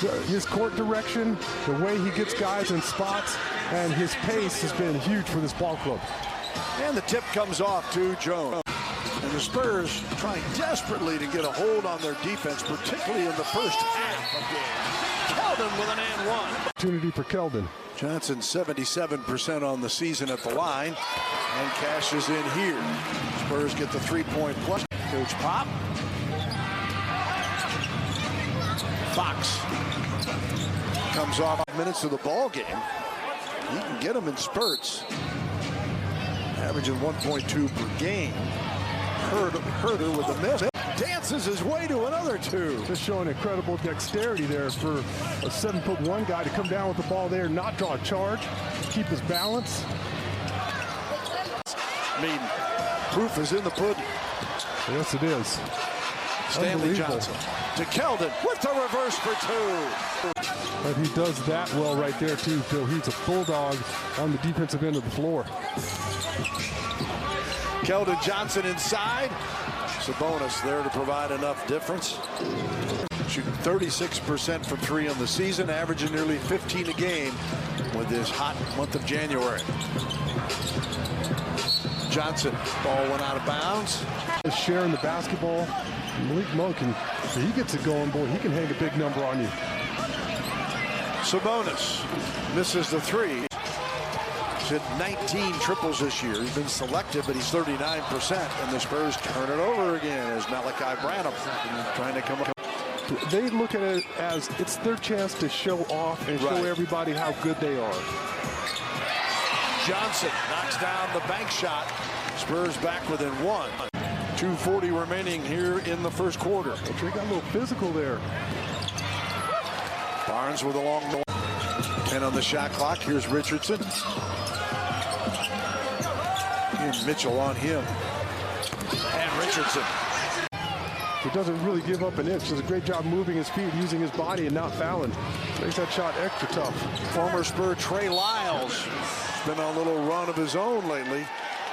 his court direction, the way he gets guys in spots, and his pace has been huge for this ball club. And the tip comes off to Jones. And the Spurs trying desperately to get a hold on their defense, particularly in the first half of games. Keldon with an and one. Opportunity for Keldon. Johnson 77% on the season at the line and cashes in here. Spurs get the 3-point plus. Coach Pop. Fox comes off minutes of the ball game. He can get them in spurts. Averaging 1.2 per game. Herder with a miss. Dances his way to another two. Just showing incredible dexterity there for a 7'1" guy to come down with the ball there, not draw a charge, keep his balance. I mean, proof is in the pudding. Yes, it is. Stanley Johnson to Keldon with the reverse for two. But he does that well right there too, Phil. He's a bulldog on the defensive end of the floor. Keldon Johnson inside. Sabonis there to provide enough difference. Shooting 36% from three on the season, averaging nearly 15 a game with this hot month of January. Johnson, ball went out of bounds. Sharing the basketball. Malik Monk, if he gets it going, boy, he can hang a big number on you. Sabonis misses the three. He's hit 19 triples this year. He's been selective, but he's 39%. And the Spurs turn it over again as Malachi Branham trying to come up. They look at it as it's their chance to show off and show everybody how good they are. Johnson knocks down the bank shot. Spurs back within one. 2:40 remaining here in the first quarter. They got a little physical there. Barnes with a long 10 on the shot clock. Here's Richardson. And Mitchell on him. And Richardson. He doesn't really give up an inch. Does a great job moving his feet, using his body, and not fouling. Makes that shot extra tough. Former Spur Trey Lyles been on a little run of his own lately.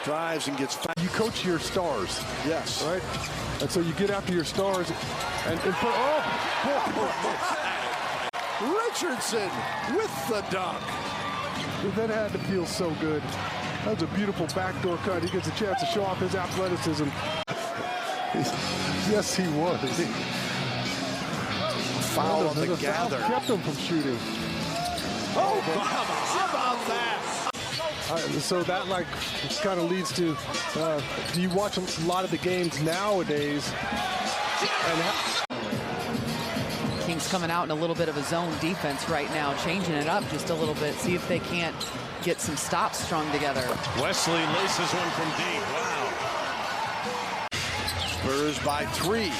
Drives and gets fouled. You coach your stars. Yes. Right? And so you get after your stars and put, Richardson with the dunk. That had to feel so good. That was a beautiful backdoor cut. He gets a chance to show off his athleticism. Yes, he was. Foul on the gather. Kept him from shooting. Oh, how about that? So that kind of leads to, do you watch a lot of the games nowadays? Kings coming out in a little bit of a zone defense right now, changing it up just a little bit, see if they can't get some stops strung together. Wesley laces one from deep. Wow. Spurs by 3.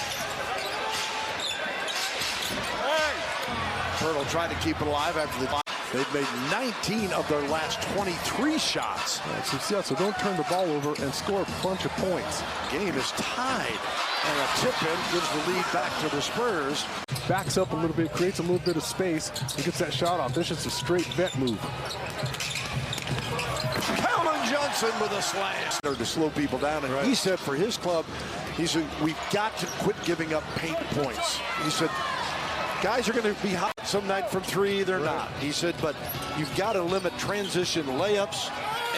Pirtle trying to keep it alive after the... They've made 19 of their last 23 shots. So don't turn the ball over and score a bunch of points. Game is tied. And a tip-in gives the lead back to the Spurs. Backs up a little bit, creates a little bit of space, and gets that shot off. This is just a straight vet move. Keldon Johnson with a slash. To slow people down. And he said for his club, he said, we've got to quit giving up paint points. He said, guys are going to be hot some night from 3, they're not. He said, but you've got to limit transition layups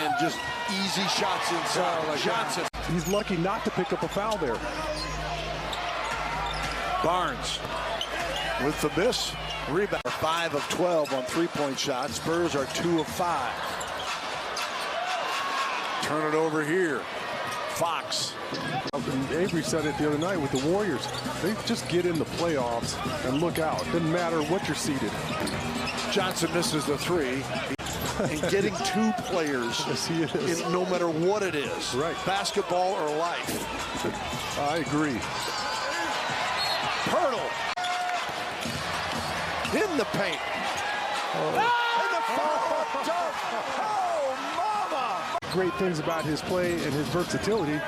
and just easy shots inside. Johnson. He's lucky not to pick up a foul there. Barnes with the miss. Rebound. 5 of 12 on 3-point shots. Spurs are 2 of 5. Turn it over here. Fox. Avery said it the other night with the Warriors. They just get in the playoffs and look out. Doesn't matter what you're seeded. Johnson misses the 3. And getting 2 players, yes, he is. No matter what it is. Right. Basketball or life. I agree. Pirtle. In the paint. And the follow-up dunk. Oh, mama. Great things about his play and his versatility.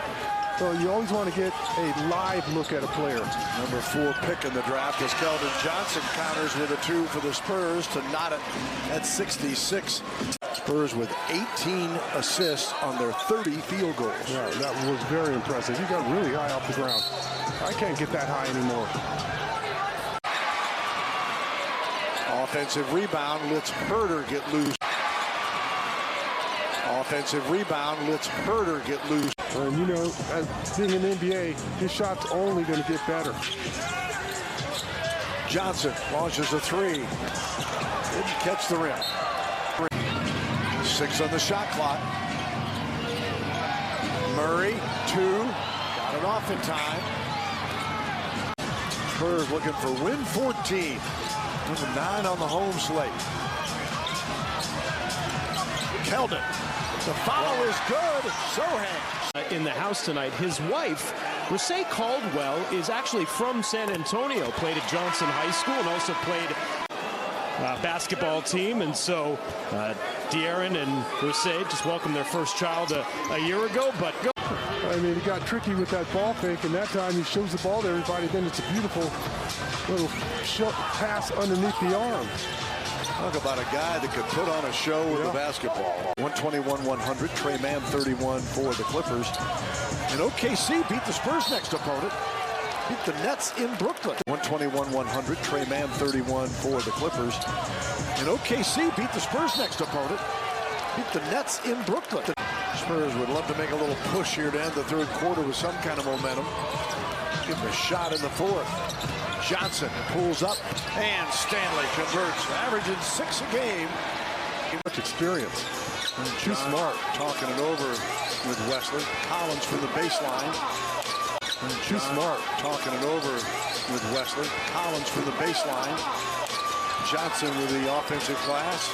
So you always want to get a live look at a player. Number 4 pick in the draft as Keldon Johnson counters with a 2 for the Spurs to knot it at 66. Spurs with 18 assists on their 30 field goals. Yeah, that was very impressive. He got really high off the ground. I can't get that high anymore. Offensive rebound, lets Herder get loose. Offensive rebound, lets Herder get loose. And you know, as being in the NBA, his shot's only going to get better. Johnson launches a three. Didn't catch the rim. 6 on the shot clock. Murray, 2. Got it off in time. Spurs looking for win 14. Number 9 on the home slate. Keldon. The follow is good. Sohan. In the house tonight, his wife, Rasay Caldwell, is actually from San Antonio. Played at Johnson High School and also played basketball team. And so De'Aaron and Rasay just welcomed their first child a year ago. But I mean, he got tricky with that ball fake, and that time he shows the ball to everybody. Then it's a beautiful little pass underneath the arm. Talk about a guy that could put on a show with the basketball. 121-100, Trey Mann 31 for the Clippers. And OKC beat the Spurs' next opponent. Beat the Nets in Brooklyn. 121-100, Trey Mann 31 for the Clippers. And OKC beat the Spurs' next opponent. Beat the Nets in Brooklyn. Spurs would love to make a little push here to end the third quarter with some kind of momentum. Give him a shot in the fourth. Johnson pulls up, and Stanley converts, averaging 6 a game. Much experience. Too smart. Talking it over with Wesley. Collins from the baseline. Too smart. Talking it over with Wesley. Collins from the baseline. Johnson with the offensive glass.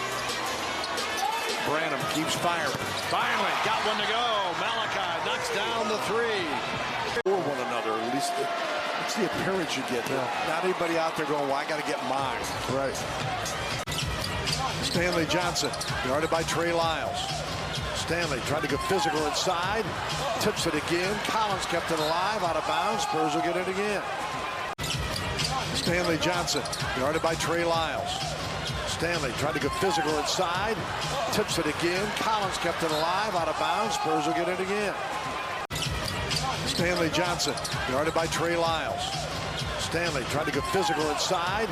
Branham keeps firing. Finally got one to go. Malachi knocks down the 3. For one another, at least it's the appearance you get. Not anybody out there going, well, I got to get mine. Right. Stanley Johnson, guarded by Trey Lyles. Stanley tried to go physical inside. Tips it again. Collins kept it alive, out of bounds. Spurs will get it again. Stanley Johnson, guarded by Trey Lyles. Stanley tried to go physical inside. Tips it again. Collins kept it alive, out of bounds. Spurs will get it again. Stanley Johnson, guarded by Trey Lyles. Stanley tried to go physical inside.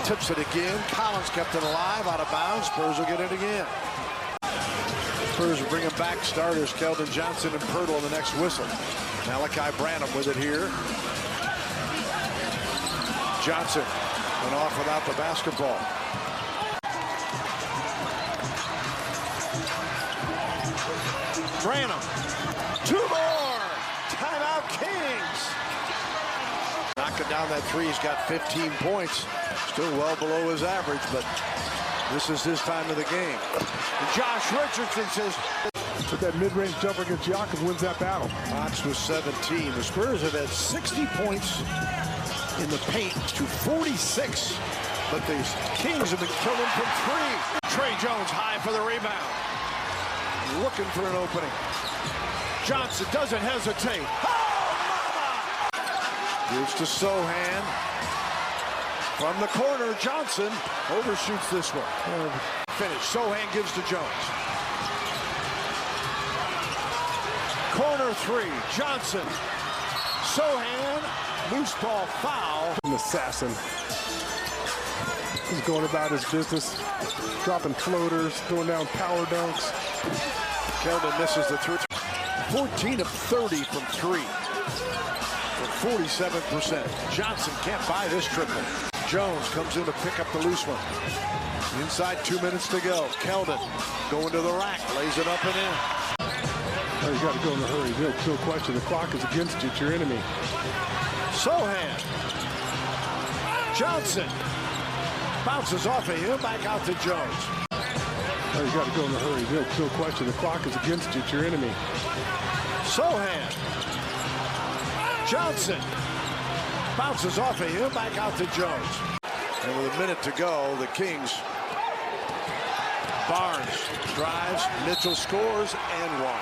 Tips it again. Collins kept it alive, out of bounds. Spurs will get it again. Spurs will bring him back. Starters Keldon Johnson and Pirtle on the next whistle. Malachi Branham with it here. Johnson went off without the basketball. Branham. 2 more. Timeout Kings. Knocking down that 3. He's got 15 points. Still well below his average, but this is his time of the game. And Josh Richardson says... But that mid-range jumper against Jakob wins that battle. Fox was 17. The Spurs have had 60 points in the paint to 46. But the Kings have been killing from 3. Trey Jones high for the rebound. Looking for an opening. Johnson doesn't hesitate. Oh, mama! Gives to Sohan. From the corner, Johnson overshoots this one. Finish. Sohan gives to Jones. Corner 3, Johnson. Sohan, loose ball foul. An assassin. He's going about his business, dropping floaters, throwing down power dunks. Keldon misses the 3. 14 of 30 from 3 for 47%. Johnson can't buy this triple. Jones comes in to pick up the loose one. Inside 2 minutes to go. Keldon going to the rack, lays it up and in. Oh, you got to go in a hurry. No question. The clock is against you. It's your enemy. Sohan. Johnson bounces off of him, back out to Jones. Oh, you got to go in a hurry. No question. The clock is against you. It's your enemy. Sohan. Johnson bounces off of him, back out to Jones. And with a minute to go, the Kings. Barnes drives, Mitchell scores, and 1.